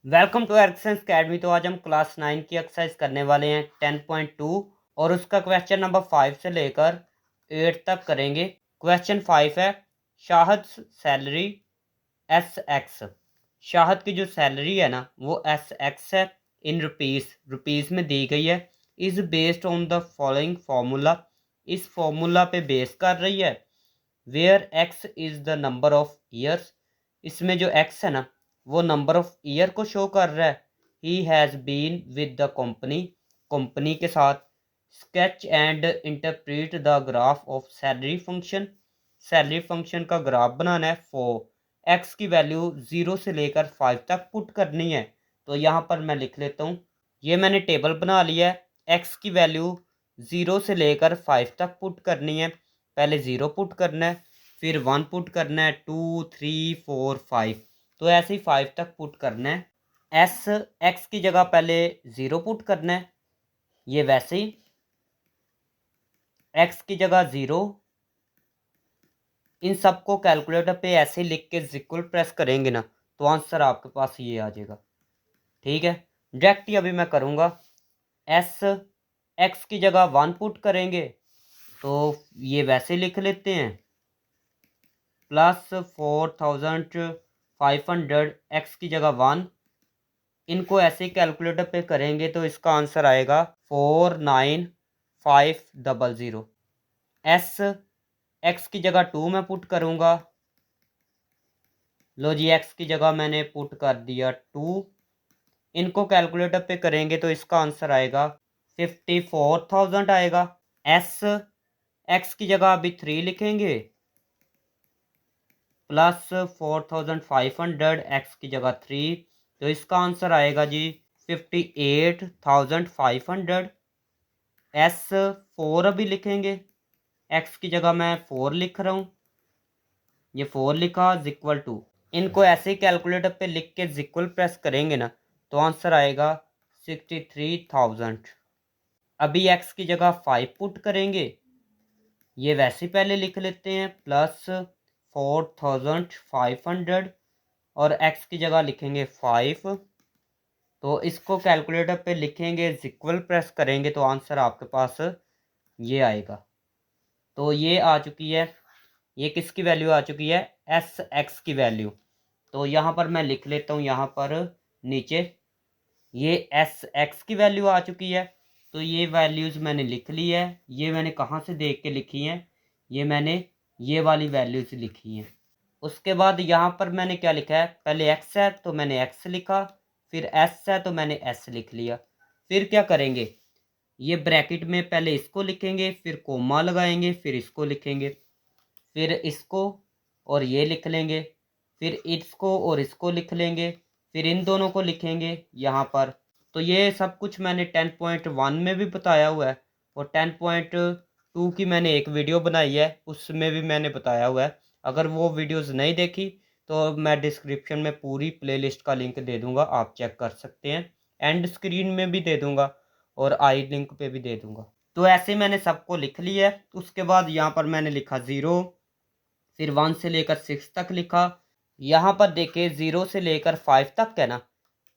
Welcome to एरिक्संस academy. तो आज हम क्लास 9 की एक्सरसाइज करने वाले हैं 10.2 और उसका क्वेश्चन नंबर 5 से लेकर 8 तक करेंगे। क्वेश्चन 5 है, Shahid salary S x. Shahid की जो सैलरी है ना वो एस एक्स है इन रुपीज़ में दी गई है। Is based on the following formula. इस फार्मूला पे बेस कर रही है। Where x is the number of years. इसमें जो एक्स है ना वो नंबर ऑफ ईयर को शो कर रहा है। He has been with the company के साथ। Sketch and interpret the graph of salary function का ग्राफ बनाना है। फॉर एक्स की वैल्यू 0 से लेकर 5 तक पुट करनी है। तो यहाँ पर मैं लिख लेता हूँ, ये मैंने टेबल बना लिया है। एक्स की वैल्यू 0 से लेकर 5 तक पुट करनी है। पहले 0 पुट करना है, फिर 1 पुट करना है, 2 3 4 5। तो ऐसे ही 5 तक पुट करना है। एस एक्स की जगह पहले 0 पुट करना है, ये वैसे ही एक्स की जगह 0। इन सबको कैलकुलेटर पे ऐसे ही लिख के इक्वल प्रेस करेंगे ना तो आंसर आपके पास ये आ जाएगा। ठीक है, डायरेक्ट ही अभी मैं करूँगा। एस एक्स की जगह 1 पुट करेंगे तो ये वैसे लिख लेते हैं, प्लस 4500 एक्स की जगह 1। इनको ऐसे ही कैलकुलेटर पे करेंगे तो इसका आंसर आएगा 49500। एस एक्स की जगह 2 मैं पुट करूँगा। लो जी, एक्स की जगह मैंने पुट कर दिया 2। इनको कैलकुलेटर पे करेंगे तो इसका आंसर आएगा 54,000 आएगा। एस एक्स की जगह अभी 3 लिखेंगे, प्लस 4500 एक्स की जगह 3। तो इसका आंसर आएगा जी 58,500। एस 4 अभी लिखेंगे, एक्स की जगह मैं 4 लिख रहा हूँ, ये 4 लिखा इक्वल टू। इनको ऐसे ही कैलकुलेटर पे लिख के इक्वल प्रेस करेंगे ना तो आंसर आएगा 63,000। अभी एक्स की जगह 5 पुट करेंगे, ये वैसे पहले लिख लेते हैं, प्लस 4,500 और एक्स की जगह लिखेंगे 5। तो इसको कैलकुलेटर पे लिखेंगे, इक्वल प्रेस करेंगे तो आंसर आपके पास ये आएगा। तो ये आ चुकी है, ये किसकी वैल्यू आ चुकी है, एस एक्स की वैल्यू। तो यहाँ पर मैं लिख लेता हूँ, यहाँ पर नीचे ये एस एक्स की वैल्यू आ चुकी है। तो ये वैल्यूज़ मैंने लिख ली है। ये मैंने कहाँ से देख के लिखी हैं, ये मैंने ये वाली वैल्यूज़ लिखी हैं। उसके बाद यहाँ पर मैंने क्या लिखा है, पहले एक्स है तो मैंने एक्स लिखा, फिर एस है तो मैंने एस लिख लिया। फिर क्या करेंगे, ये ब्रैकेट में पहले इसको लिखेंगे, फिर कोमा लगाएंगे, फिर इसको लिखेंगे, फिर इसको और ये लिख लेंगे, फिर इसको और इसको लिख लेंगे, फिर इन दोनों को लिखेंगे यहाँ पर। तो ये सब कुछ मैंने 10.1 में भी बताया हुआ है और 10.2 की मैंने एक वीडियो बनाई है, उसमें भी मैंने बताया हुआ है। अगर वो वीडियोस नहीं देखी तो मैं डिस्क्रिप्शन में पूरी प्लेलिस्ट का लिंक दे दूंगा, आप चेक कर सकते हैं। एंड स्क्रीन में भी दे दूंगा और आई लिंक पे भी दे दूंगा। तो ऐसे मैंने सबको लिख लिया है। उसके बाद यहाँ पर मैंने लिखा 0, फिर 1 से लेकर 6 तक लिखा। यहाँ पर देखिए 0 से लेकर 5 तक है ना,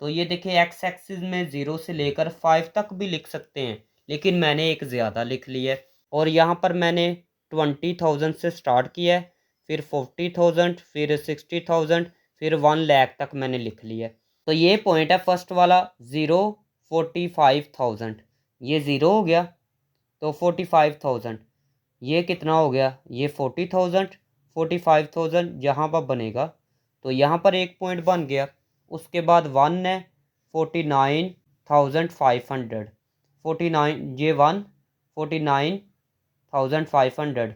तो ये देखिए एक्स एक्सिस में 0 से लेकर 5 तक भी लिख सकते हैं, लेकिन मैंने एक ज़्यादा लिख लिया है। और यहाँ पर मैंने 20,000 से स्टार्ट किया है, फिर 40,000, फिर 60,000, फिर 1 लाख तक मैंने लिख लिया है। तो ये पॉइंट है फर्स्ट वाला, 0 45,000, ये 0 हो गया तो 45,000, ये कितना हो गया, ये 40,000। 45,000 यहाँ पर बनेगा तो यहाँ पर एक पॉइंट बन गया। उसके बाद 1 है, 49,500, 49 ये 1 49,500।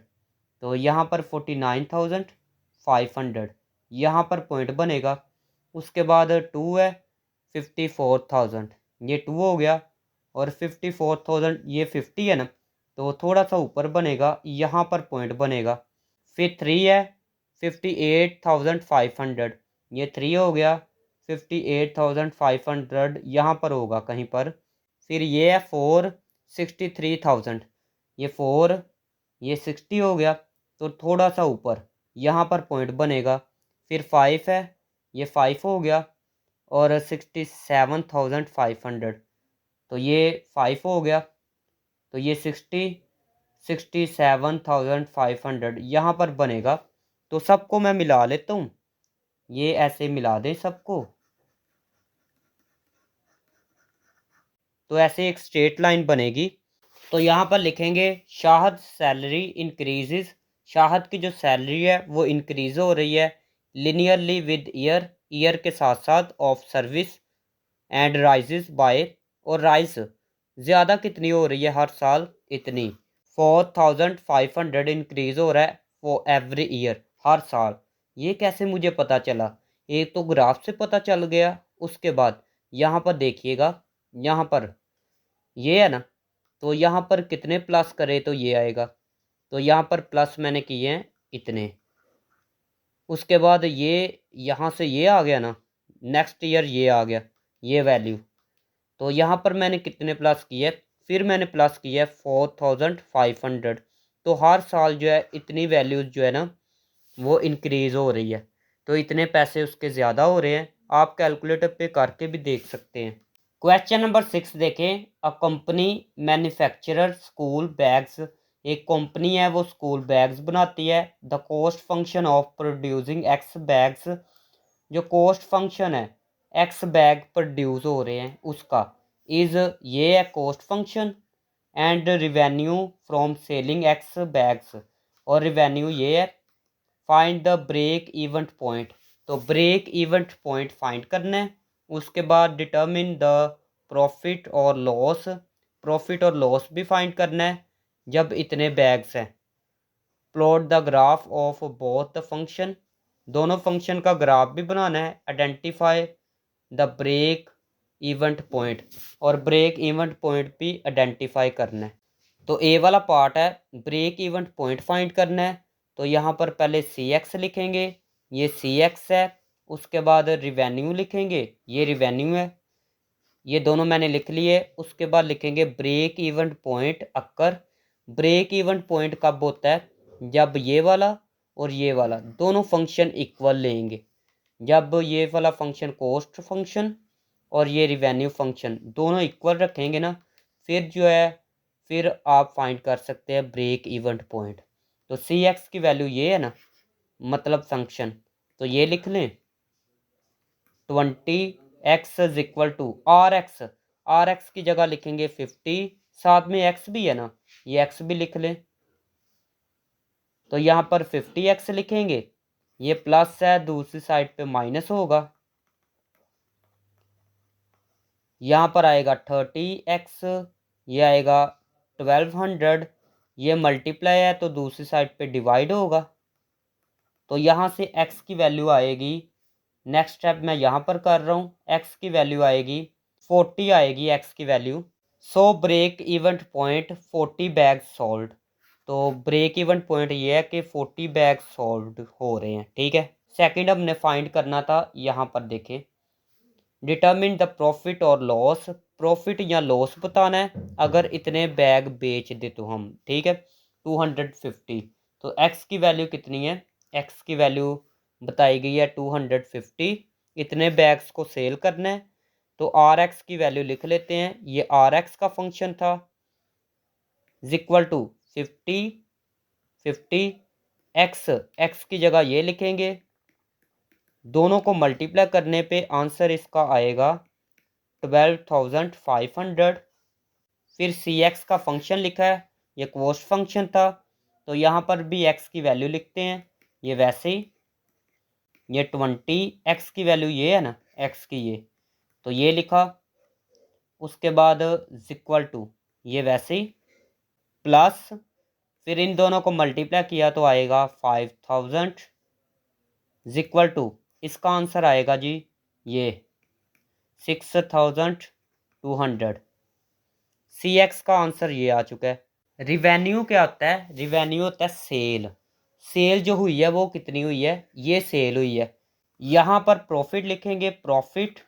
तो यहाँ पर 49,500 यहाँ पर पॉइंट बनेगा। उसके बाद 2 है, 54,000, ये 2 हो गया और 54,000 ये 50 है ना, तो थोड़ा सा ऊपर बनेगा, यहाँ पर पॉइंट बनेगा। फिर 3 है, 58,500, ये 3 हो गया, 58,500 यहाँ पर होगा कहीं पर। फिर ये है 4, 63,000, ये 4 ये 60 हो गया तो थोड़ा सा ऊपर यहाँ पर पॉइंट बनेगा। फिर 5 है, ये 5 हो गया और 67,500, तो ये 5 हो गया, तो ये 67,500 यहाँ पर बनेगा। तो सबको मैं मिला लेता हूँ, ये ऐसे मिला दें सबको, तो ऐसे एक स्ट्रेट लाइन बनेगी। तो यहाँ पर लिखेंगे शाहद सैलरी इंक्रीजेज, शाहद की जो सैलरी है वो इंक्रीज हो रही है लिनियरली विद ईयर, ईयर के साथ साथ of service, and rises by, और राइस ज़्यादा कितनी हो रही है हर साल, इतनी 4,500 इंक्रीज हो रहा है फॉर एवरी ईयर, हर साल। ये कैसे मुझे पता चला? एक तो ग्राफ से पता चल गया, उसके बाद यहाँ पर देखिएगा, यहाँ पर ये है ना, तो यहाँ पर कितने प्लस करे तो ये आएगा, तो यहाँ पर प्लस मैंने किए हैं इतने, उसके बाद ये यहाँ से ये आ गया ना, नेक्स्ट ईयर ये आ गया ये वैल्यू, तो यहाँ पर मैंने कितने प्लस किए, फिर मैंने प्लस किया 4,500, तो हर साल जो है इतनी वैल्यूज जो है ना वो इंक्रीज़ हो रही है, तो इतने पैसे उसके ज़्यादा हो रहे हैं। आप कैलकुलेटर पे करके भी देख सकते हैं। क्वेश्चन नंबर 6 देखें, a company manufacturer school bags, एक कंपनी है वो स्कूल बैग्स बनाती है। The cost function of producing x bags, जो कॉस्ट फंक्शन है एक्स बैग प्रोड्यूस हो रहे हैं उसका, इज़ ये है cost function, and revenue from selling x bags, और रिवेन्यू ये है। Find the break event point, तो ब्रेक इवेंट पॉइंट फाइंड करना है। उसके बाद डिटर्मिन द प्रॉफिट और लॉस, प्रॉफिट और लॉस भी फाइंड करना है जब इतने बैग्स हैं। Plot the graph of both the function, दोनों फंक्शन का ग्राफ भी बनाना है। Identify the break event point, और ब्रेक इवेंट पॉइंट भी आइडेंटिफाई करना है। तो ए वाला पार्ट है ब्रेक इवेंट पॉइंट फाइंड करना है, तो यहाँ पर पहले सी एक्स लिखेंगे, ये सी एक्स है, उसके बाद रिवेन्यू लिखेंगे, ये रिवेन्यू है, ये दोनों मैंने लिख लिए। उसके बाद लिखेंगे break event point occur, break event point कब होता है, जब ये वाला और ये वाला दोनों फंक्शन इक्वल लेंगे, जब ये वाला फंक्शन कॉस्ट फंक्शन और ये रिवेन्यू फंक्शन दोनों इक्वल रखेंगे ना, फिर जो है फिर आप फाइंड कर सकते हैं ब्रेक इवेंट पॉइंट। तो सी एक्स की वैल्यू ये है ना, मतलब फंक्शन, तो ये लिख लें 20x is equal to R x, R x की जगह लिखेंगे 50, साथ में एक्स भी है ना, ये एक्स भी लिख लें, तो यहाँ पर 50x लिखेंगे, ये प्लस है दूसरी साइड पे माइनस होगा, यहाँ पर आएगा 30x, ये आएगा 1200, ये मल्टीप्लाई है तो दूसरी साइड पे डिवाइड होगा, तो यहाँ से x की वैल्यू आएगी, नेक्स्ट स्टेप मैं यहाँ पर कर रहा हूँ, x की वैल्यू आएगी 40 आएगी x की value. So break event point 40 bag sold, तो ब्रेक इवेंट पॉइंट ये है कि 40 बैग सोल्ड हो रहे हैं, ठीक है। सेकंड हमने फाइंड करना था, यहाँ पर देखें डिटर्मिन द प्रॉफिट और लॉस, प्रॉफिट या लॉस बताना है अगर इतने बैग बेच दे तो हम, ठीक है 250, तो x की वैल्यू कितनी है, x की वैल्यू बताई गई है 250, इतने बैग्स को सेल करना है, तो आर एक्स की वैल्यू लिख लेते हैं, ये आर एक्स का फंक्शन था, is equal to 50 x, x की जगह ये लिखेंगे, दोनों को मल्टीप्लाई करने पे आंसर इसका आएगा 12,500। फिर सी एक्स का फंक्शन लिखा है, ये कॉस्ट फंक्शन था, तो यहाँ पर भी एक्स की वैल्यू लिखते हैं, ये वैसे ही, ये 20 एक्स की वैल्यू ये है ना, एक्स की ये, तो ये लिखा, उसके बाद इक्वल टू ये वैसे ही प्लस, फिर इन दोनों को मल्टीप्लाई किया तो आएगा 5,000 इक्वल टू, इसका आंसर आएगा जी ये 6,200। सी एक्स का आंसर ये आ चुका है। रिवेन्यू क्या होता है, रिवेन्यू होता है सेल, सेल जो हुई है वो कितनी हुई है, ये सेल हुई है। यहाँ पर प्रॉफिट लिखेंगे, प्रॉफिट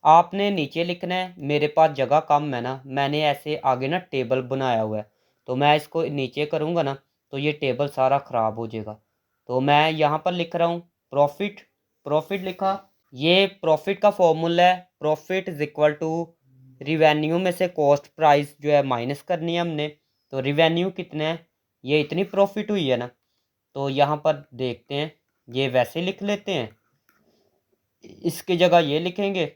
आपने नीचे लिखना है, मेरे पास जगह कम है ना, मैंने ऐसे आगे ना टेबल बनाया हुआ है, तो मैं इसको नीचे करूँगा ना तो ये टेबल सारा ख़राब हो जाएगा, तो मैं यहाँ पर लिख रहा हूँ प्रॉफिट, प्रॉफिट लिखा, ये प्रॉफिट का फॉर्मूला है, profit is equal to revenue में से कॉस्ट प्राइस जो है माइनस करनी है हमने। तो रिवेन्यू कितना है, ये इतनी प्रॉफिट हुई है ना, तो यहाँ पर देखते हैं, ये वैसे लिख लेते हैं, इसकी जगह ये लिखेंगे,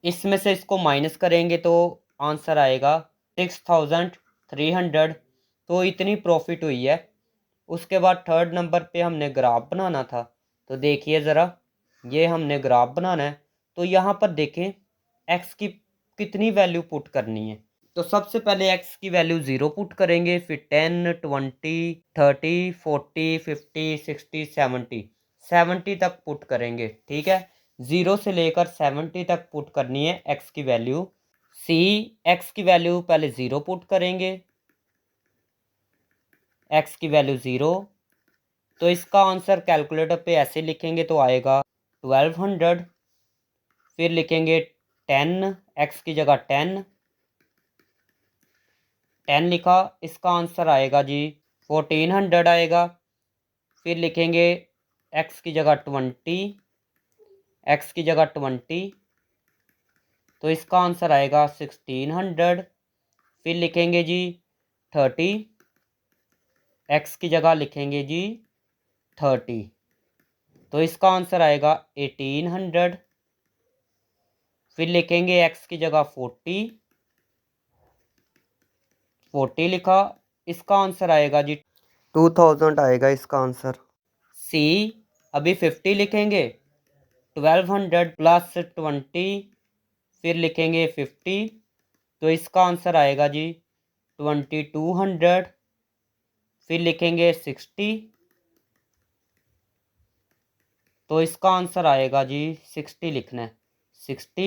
इसमें से इसको माइनस करेंगे तो आंसर आएगा 6300। तो इतनी प्रॉफिट हुई है। उसके बाद थर्ड नंबर पे हमने ग्राफ बनाना था। तो देखिए ज़रा, ये हमने ग्राफ बनाना है। तो यहाँ पर देखें एक्स की कितनी वैल्यू पुट करनी है। तो सबसे पहले एक्स की वैल्यू 0 पुट करेंगे, फिर 10, 20, 30, 40, 50, 60, 70, 70 तक पुट करेंगे। ठीक है, 0 से लेकर 70 तक पुट करनी है एक्स की वैल्यू। सी एक्स की वैल्यू पहले 0 पुट करेंगे, एक्स की वैल्यू 0। तो इसका आंसर कैलकुलेटर पे ऐसे लिखेंगे तो आएगा 1200। फिर लिखेंगे 10, एक्स की जगह 10, 10 लिखा, इसका आंसर आएगा जी 1400 आएगा। फिर लिखेंगे एक्स की जगह 20, एक्स की जगह 20, तो इसका आंसर आएगा 1600। फिर लिखेंगे जी 30, एक्स की जगह लिखेंगे जी 30, तो इसका आंसर आएगा 1800। फिर लिखेंगे एक्स की जगह 40, 40 लिखा, इसका आंसर आएगा जी 2000 आएगा इसका आंसर। सी अभी 50 लिखेंगे, 1200 प्लस 20, फिर लिखेंगे 50, तो इसका आंसर आएगा जी 2200। फिर लिखेंगे 60, तो इसका आंसर आएगा जी 60 लिखना है, 60,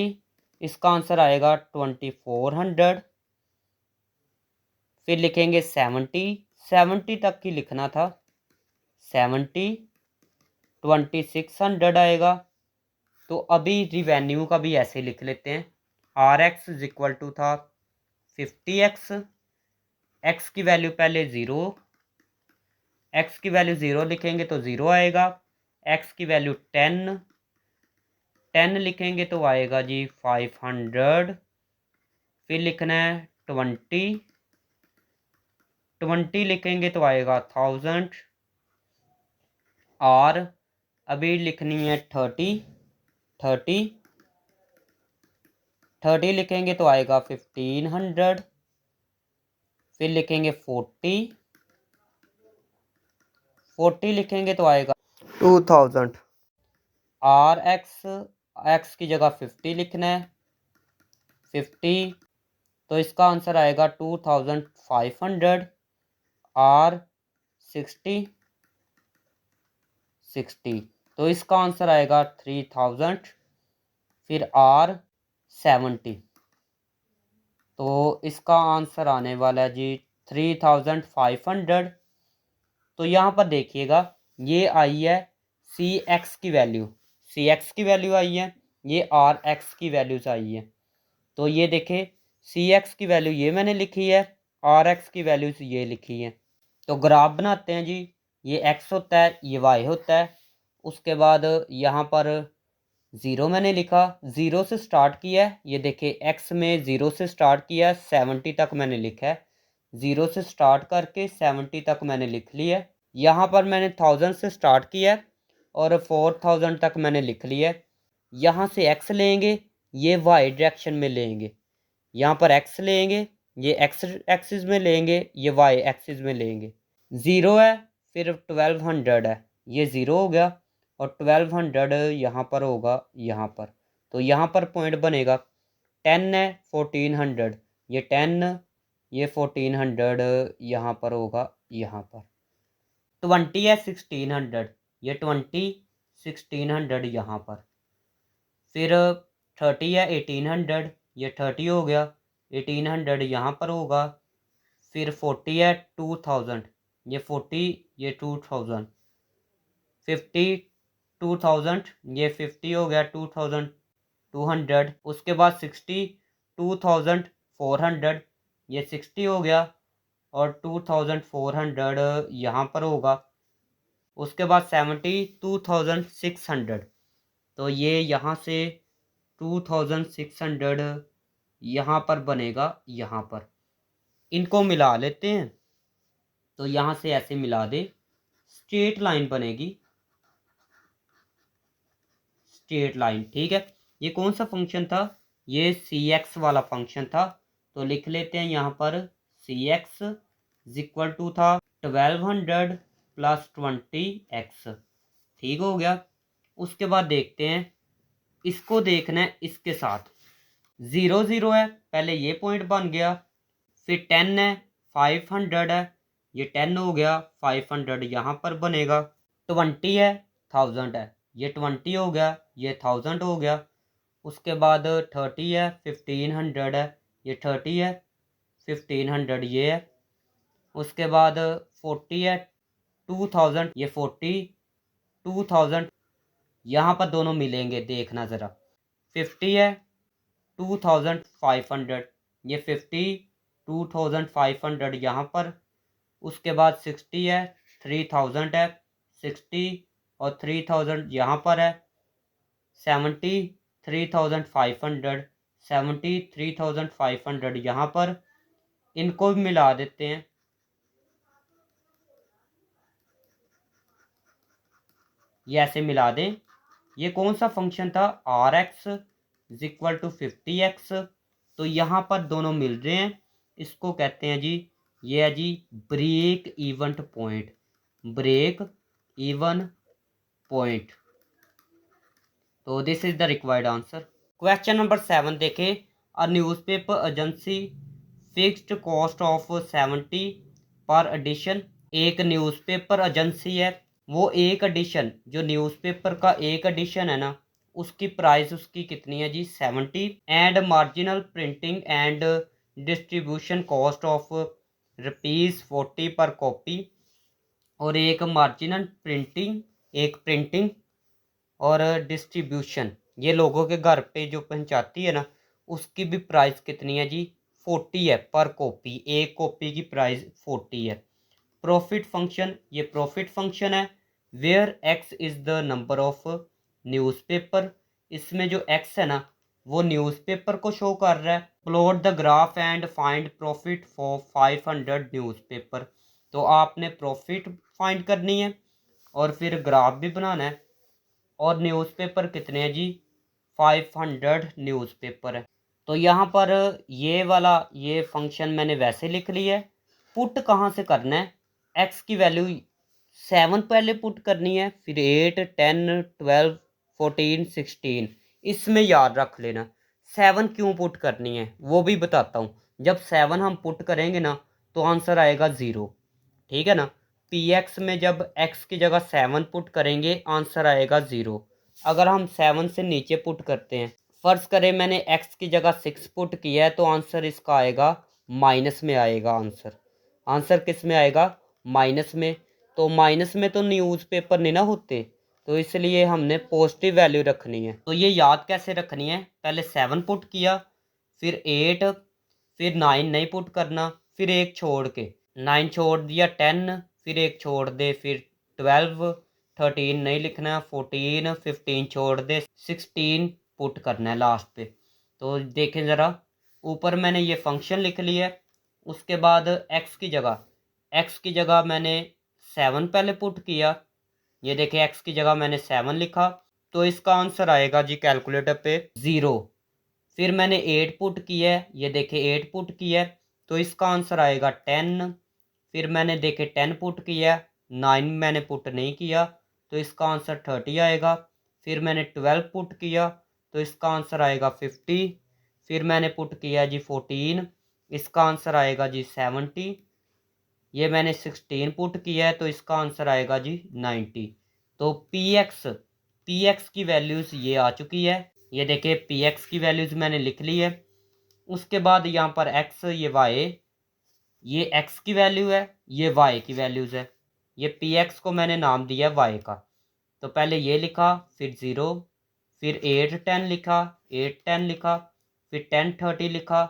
इसका आंसर आएगा 2400। फिर लिखेंगे 70, 70 तक ही लिखना था, 70, 2600 आएगा। तो अभी रिवेन्यू का भी ऐसे लिख लेते हैं, R x is equal to था 50x, एक्स की वैल्यू पहले 0, एक्स की वैल्यू 0 लिखेंगे तो 0 आएगा। एक्स की वैल्यू 10, 10 लिखेंगे तो आएगा जी 500। फिर लिखना है 20, 20 लिखेंगे तो आएगा 1000। और अभी लिखनी है 30, 30, 30 लिखेंगे तो आएगा 1500। फिर लिखेंगे 40, 40 लिखेंगे तो आएगा 2000। आर एक्स, एक्स की जगह 50 लिखना है, 50, तो इसका आंसर आएगा 2500। आर 60, 60, तो इसका आंसर आएगा 3000। फिर आर 70, तो इसका आंसर आने वाला है जी 3500। तो यहाँ पर देखिएगा, ये आई है सी एक्स की वैल्यू, सी एक्स की वैल्यू आई है, ये आर एक्स की वैल्यूज आई है। तो ये देखें, सी एक्स की वैल्यू ये मैंने लिखी है, आर एक्स की वैल्यूज ये लिखी है। तो ग्राफ बनाते हैं जी, ये एक्स होता है, ये वाई होता है। उसके बाद यहाँ पर 0 मैंने लिखा, 0 से स्टार्ट किया है, ये देखिए एक्स में 0 से स्टार्ट किया है, 70 तक मैंने लिखा है, 0 से स्टार्ट करके 70 तक मैंने लिख लिया है। यहाँ पर मैंने 1000 से स्टार्ट किया है और 4000 तक मैंने लिख लिया है। यहाँ से एक्स लेंगे, ये वाई डायरेक्शन में लेंगे, यहाँ पर एक्स लेंगे, ये एक्स एक्सिस में लेंगे, ये वाई एक्सिस में लेंगे। 0 है, फिर 1200 है, ये 0 हो गया, और 1200 यहाँ पर होगा, यहाँ पर, तो यहाँ पर पॉइंट बनेगा। 10 है, 1400, ये 10, ये 1400 यहाँ पर होगा, यहाँ पर। 20 है, 1600, ये 20, 1600 यहाँ पर। फिर 30 है, 1800, ये 30 हो गया, 1800 यहाँ पर होगा। फिर 40 है, 2000, ये 40, ये 2000, 50, 2000, ये 50 हो गया, 2200। उसके बाद 60, 2400, ये 60 हो गया, और 2400 यहाँ पर होगा। उसके बाद 72,600, तो ये यहाँ से 2,600 यहाँ पर बनेगा, यहाँ पर इनको मिला लेते हैं। तो यहाँ से ऐसे मिला दे, स्ट्रेट लाइन बनेगी, स्ट्रेट लाइन। ठीक है, ये कौन सा फंक्शन था? ये सी एक्स वाला फंक्शन था। तो लिख लेते हैं यहाँ पर सी एक्स इक्वल टू था 1200 प्लस 20x। ठीक हो गया। उसके बाद देखते हैं, इसको देखना है इसके साथ 0 0 है, पहले ये पॉइंट बन गया, फिर 10 है, 500 है, ये 10 हो गया, 500 यहाँ पर बनेगा, 20 है, 1000 है, ये 20 हो गया, ये 1000 हो गया। उसके बाद 30 है, 1500 है, ये 30 है, 1500 ये है। उसके बाद 40 है, 2000, ये 40, 2000 यहाँ पर दोनों मिलेंगे, देखना ज़रा। 50 है, 2500, ये 50, 2500 यहाँ पर। उसके बाद 60 है, 3000 है, 60 और 3000 यहाँ पर है। 70, 3500, 70, 3500 यहाँ पर। इनको भी मिला देते हैं। ये ऐसे मिला दें। ये कौन सा फंक्शन था? R x equal to 50x। तो यहाँ पर दोनों मिल रहे हैं, इसको कहते हैं जी, ये है जी break event point, break even point. तो this is the required answer. Question number 7 देखें। A newspaper agency fixed cost of 70 per addition. एक न्यूज़पेपर एजेंसी है, वो एक एडिशन, जो न्यूज़पेपर का एक एडिशन है ना, उसकी प्राइस उसकी कितनी है जी? 70। And marginal printing and distribution cost of ₹40 पर कॉपी। और एक मार्जिनल प्रिंटिंग, एक प्रिंटिंग और डिस्ट्रीब्यूशन, ये लोगों के घर पे जो पहुंचाती है ना, उसकी भी प्राइस कितनी है जी? 40 है पर कॉपी, एक कॉपी की प्राइस 40 है। प्रॉफिट फंक्शन, ये प्रॉफिट फंक्शन है। Where x is the number of newspaper, इसमें जो एक्स है ना, वो न्यूज़पेपर को शो कर रहा है। Plot the graph and find profit for 500 newspaper. तो आपने प्रॉफिट फाइंड करनी है और फिर ग्राफ भी बनाना है। और न्यूज़पेपर कितने हैं जी? 500 न्यूज़पेपर है। तो यहाँ पर ये वाला ये फंक्शन मैंने वैसे लिख लिया है। पुट कहाँ से करना है? एक्स की वैल्यू 7 पहले पुट करनी है, फिर 8, 10, 12, 14, 16। इसमें याद रख लेना 7 क्यों पुट करनी है, वो भी बताता हूँ। जब 7 हम पुट करेंगे ना, तो आंसर आएगा 0। ठीक है ना? पी एक्स में जब एक्स की जगह 7 पुट करेंगे, आंसर आएगा 0। अगर हम 7 से नीचे पुट करते हैं, फ़र्ज़ करें मैंने एक्स की जगह 6 पुट किया है, तो आंसर इसका आएगा माइनस में आएगा। आंसर आंसर किस में आएगा? माइनस में। तो माइनस में तो न्यूज़पेपर नहीं ना होते, तो इसलिए हमने पॉजिटिव वैल्यू रखनी है। तो ये याद कैसे रखनी है? पहले 7 पुट किया, फिर 8, फिर 9 नहीं पुट करना, फिर एक छोड़ के 9 छोड़ दिया, 10, फिर एक छोड़ दे, फिर 12, 13 नहीं लिखना, 14, 15 छोड़ दे, 16 पुट करना है लास्ट पे। तो देखें ज़रा, ऊपर मैंने ये फंक्शन लिख लिया है। उसके बाद एक्स की जगह मैंने 7 पहले पुट किया। ये देखें, एक्स की जगह मैंने 7 लिखा, तो इसका आंसर आएगा जी कैलकुलेटर पे 0। फिर मैंने 8 पुट किया है, ये देखें 8 पुट किया है, तो इसका आंसर आएगा 10। फिर मैंने देखे 10 पुट किया, 9 मैंने पुट नहीं किया, तो इसका आंसर 30 आएगा। फिर मैंने 12 पुट किया, तो इसका आंसर आएगा 50। फिर मैंने पुट किया जी 14, इसका आंसर आएगा जी 70। ये मैंने 16 पुट किया है, तो इसका आंसर आएगा जी 90। तो पी एक्स की वैल्यूज़ ये आ चुकी है। ये देखिए पी एक्स की वैल्यूज़ मैंने लिख ली है। उसके बाद यहाँ पर एक्स, ये वाई, ये एक्स की वैल्यू है, ये वाई की वैल्यूज़ है। ये पी एक्स को मैंने नाम दिया वाई का। तो पहले ये लिखा, फिर 0, फिर 8 10 लिखा, 8 10 लिखा, फिर 10 30 लिखा,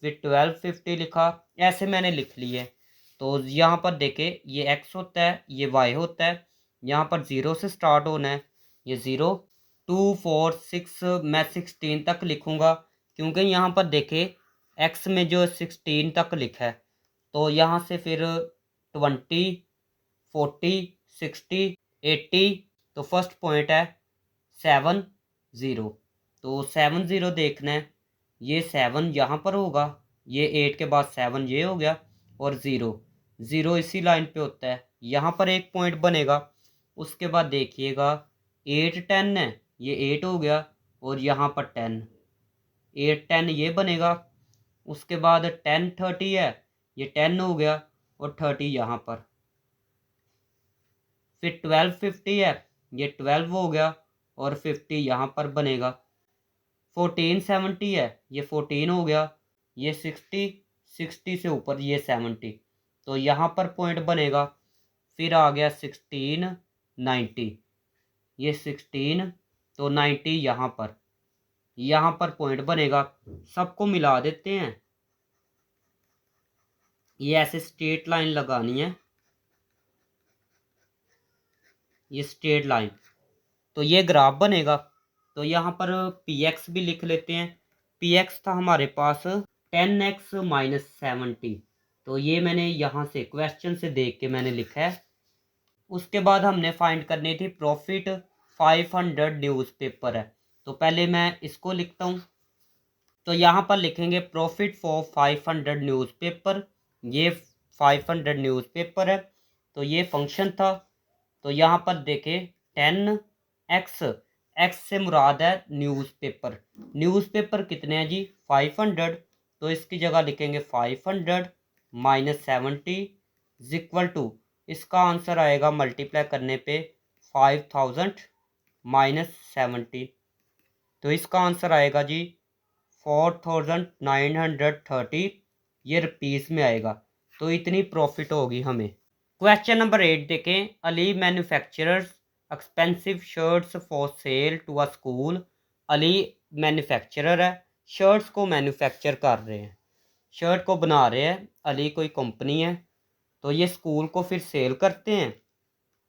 फिर 12 50 लिखा। ऐसे मैंने लिख लिए। तो यहाँ पर देखे, ये एक्स होता है, ये वाई होता है, यहाँ पर 0 से स्टार्ट होना है, ये 0 2 4 6 मैं 16 तक लिखूँगा, क्योंकि यहाँ पर देखें एक्स में जो 16 तक लिखा है, तो यहाँ से फिर 20 40 60 80, तो फर्स्ट पॉइंट है 7 0, तो 7 0 देखना है, ये 7 यहाँ पर होगा, ये 8 के बाद 7 ये हो गया, और 0 0 इसी लाइन पे होता है, यहाँ पर एक पॉइंट बनेगा। उसके बाद देखिएगा 8 10 है, ये 8 हो गया, और यहाँ पर 10 8 10 ये बनेगा। उसके बाद 10 30 है, ये 10 हो गया, और 30 यहाँ पर। फिर 12 50 है, ये 12 हो गया, और 50 यहाँ पर बनेगा। 14 70 है, ये 14 हो गया, ये 60 60 से ऊपर ये 70, तो यहाँ पर पॉइंट बनेगा। फिर आ गया 16 90, ये 16, तो 90 यहाँ पर पॉइंट बनेगा। सबको मिला देते हैं, ये ऐसे स्ट्रेट लाइन लगानी है, ये स्ट्रेट लाइन, तो ये ग्राफ बनेगा। तो यहाँ पर px भी लिख लेते हैं। px था हमारे पास 10x माइनस 70, तो ये मैंने यहाँ से क्वेश्चन से देख के मैंने लिखा है। उसके बाद हमने फाइंड करनी थी प्रॉफिट 500 न्यूज़पेपर है, तो पहले मैं इसको लिखता हूँ। तो यहाँ पर लिखेंगे प्रॉफिट फॉर 500 न्यूज़पेपर, ये 500 न्यूज़पेपर है, तो ये फंक्शन था। तो यहाँ पर देखें 10x, x से मुराद है न्यूज़पेपर, न्यूज़पेपर कितने हैं जी 500, तो इसकी जगह लिखेंगे 500 माइनस 70 इज इक्वल टू, इसका आंसर आएगा मल्टीप्लाई करने पे 5000 माइनस 70, तो इसका आंसर आएगा जी 4930, ये रुपीस में आएगा। तो इतनी प्रॉफिट होगी हमें। क्वेश्चन नंबर 8 देखें। Ali manufacturers expensive shirts for sale to a school. Ali manufacturer है, शर्ट्स को मैन्युफैक्चर कर रहे हैं, शर्ट को बना रहे हैं, अली कोई कंपनी है, तो ये स्कूल को फिर सेल करते हैं।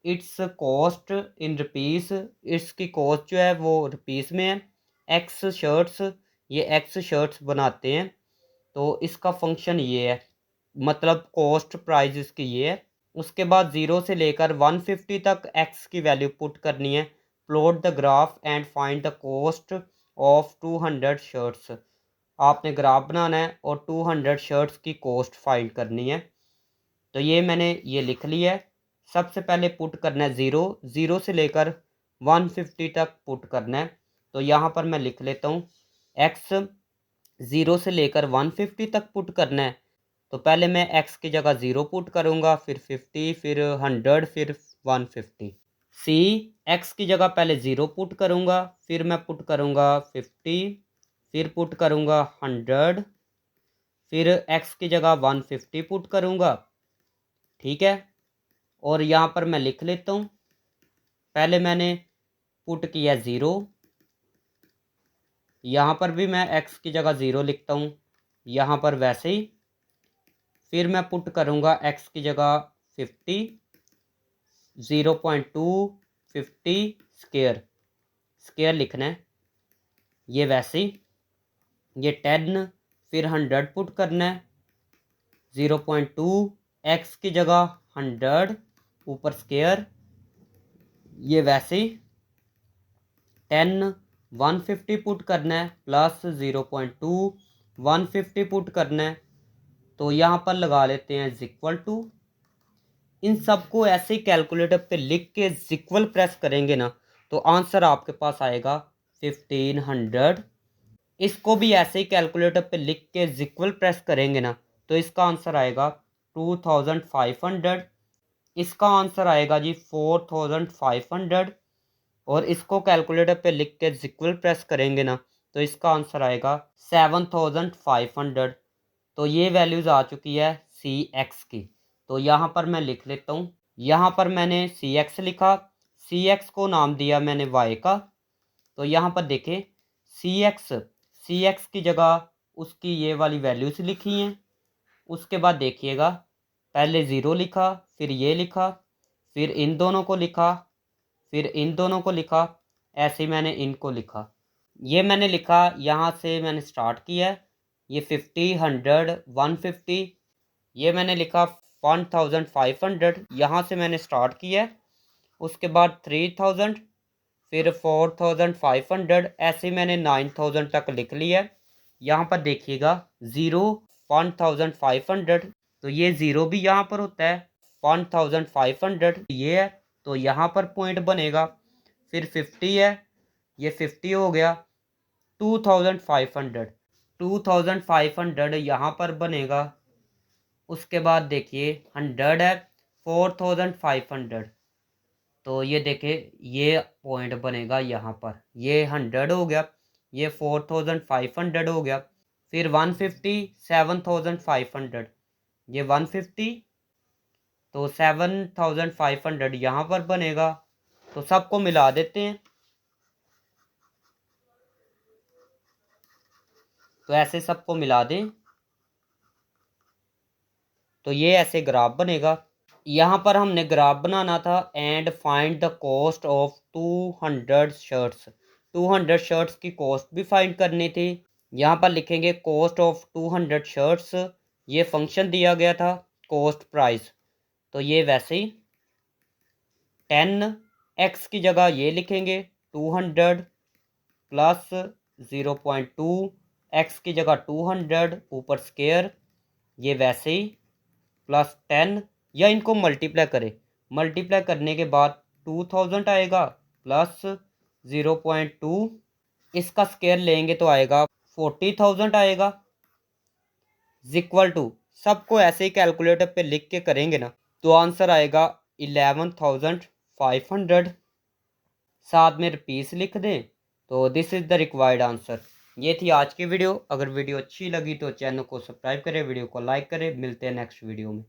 इट्स कॉस्ट इन रुपीस, इसकी कॉस्ट जो है वो रुपीस में है। एक्स शर्ट्स, ये एक्स शर्ट्स बनाते हैं, तो इसका फंक्शन ये है, मतलब कॉस्ट प्राइस इसकी ये है। उसके बाद 0 से लेकर 150 तक एक्स की वैल्यू पुट करनी है। Plot the graph and find the cost of 200 shirts, आपने ग्राफ बनाना है और 200 शर्ट्स की कॉस्ट फाइंड करनी है। तो ये मैंने ये लिख लिया है। सबसे पहले पुट करना है 0, 0 से लेकर 150 तक पुट करना है। तो यहाँ पर मैं लिख लेता हूँ एक्स 0 से लेकर 150 तक पुट करना है। तो पहले मैं x की जगह 0 पुट करूँगा, फिर 50, फिर 100, फिर 150। सी x की जगह पहले 0 पुट करूँगा, फिर मैं पुट करूँगा 50, फिर पुट करूँगा 100, फिर x की जगह 150 पुट करूँगा, ठीक है। और यहाँ पर मैं लिख लेता हूँ, पहले मैंने पुट किया 0, यहाँ पर भी मैं x की जगह 0 लिखता हूँ, यहाँ पर वैसे ही। फिर मैं पुट करूँगा x की जगह 50, 0.250 स्क्वायर, स्क्वायर लिखना है, ये वैसे ही। ये 10, फिर 100 पुट करना है, 0.2 x की जगह 100 ऊपर स्क्वायर, ये वैसे ही। 10 150 पुट करना है, प्लस 0.2 150 पुट करना है, तो यहाँ पर लगा लेते हैं इक्वल टू। इन सबको ऐसे ही कैलकुलेटर पे लिख के इक्वल प्रेस करेंगे ना, तो आंसर आपके पास आएगा 1500। इसको भी ऐसे ही कैलकुलेटर पे लिख के इक्वल प्रेस करेंगे ना, तो इसका आंसर आएगा 2500। इसका आंसर आएगा जी 4500। और इसको कैलकुलेटर पे लिख के इक्वल प्रेस करेंगे ना, तो इसका आंसर आएगा 7500। तो ये वैल्यूज़ आ चुकी है सी एक्स की। तो यहाँ पर मैं लिख लेता हूँ, यहाँ पर मैंने सी एक्स लिखा, सी एक्स को नाम दिया मैंने वाई का। तो यहाँ पर देखें सी एक्स की जगह उसकी ये वाली वैल्यूज़ लिखी हैं। उसके बाद देखिएगा पहले 0 लिखा, फिर ये लिखा, फिर इन दोनों को लिखा, फिर इन दोनों को लिखा, ऐसे ही मैंने इनको लिखा। ये मैंने लिखा, यहाँ से मैंने स्टार्ट किया है, ये 50, 100, 150, ये मैंने लिखा 1500, यहाँ से मैंने स्टार्ट किया है। उसके बाद 3000, फिर 4500, ऐसे ही मैंने 9000 तक लिख लिया है। यहाँ पर देखिएगा 0, 1500, तो ये 0 भी यहाँ पर होता है, 1500 ये है, तो यहाँ पर पॉइंट बनेगा। फिर 50 है, ये 50 हो गया, 2500, 2500 यहाँ पर बनेगा। उसके बाद देखिए 100 है, 4500, तो ये देखिए ये पॉइंट बनेगा यहाँ पर, ये 100 हो गया, ये 4500 हो गया। फिर 150, 7500, ये 150, तो 7500 यहाँ पर बनेगा। तो सबको मिला देते हैं, तो ऐसे सबको मिला दें, तो ये ऐसे ग्राफ बनेगा। यहाँ पर हमने ग्राफ बनाना था, and find the cost of 200 shirts. 200 shirts की कॉस्ट भी फाइंड करनी थी। यहाँ पर लिखेंगे कॉस्ट ऑफ 200 शर्ट्स, ये फंक्शन दिया गया था कॉस्ट प्राइस, तो ये वैसे ही 10x की जगह ये लिखेंगे 200 प्लस 0.2, x की जगह 200 ऊपर स्केयर, ये वैसे ही प्लस 10, या इनको मल्टीप्लाई करें, मल्टीप्लाई करने के बाद 2000 आएगा प्लस 0.2, इसका स्केयर लेंगे तो आएगा 40,000 आएगा, इक्वल टू, सबको ऐसे ही कैलकुलेटर पे लिख के करेंगे ना तो आंसर आएगा 11,500। साथ में रुपीस लिख दें, तो this is the required answer. ये थी आज की वीडियो। अगर वीडियो अच्छी लगी तो चैनल को सब्सक्राइब करें, वीडियो को लाइक करें। मिलते हैं नेक्स्ट वीडियो में।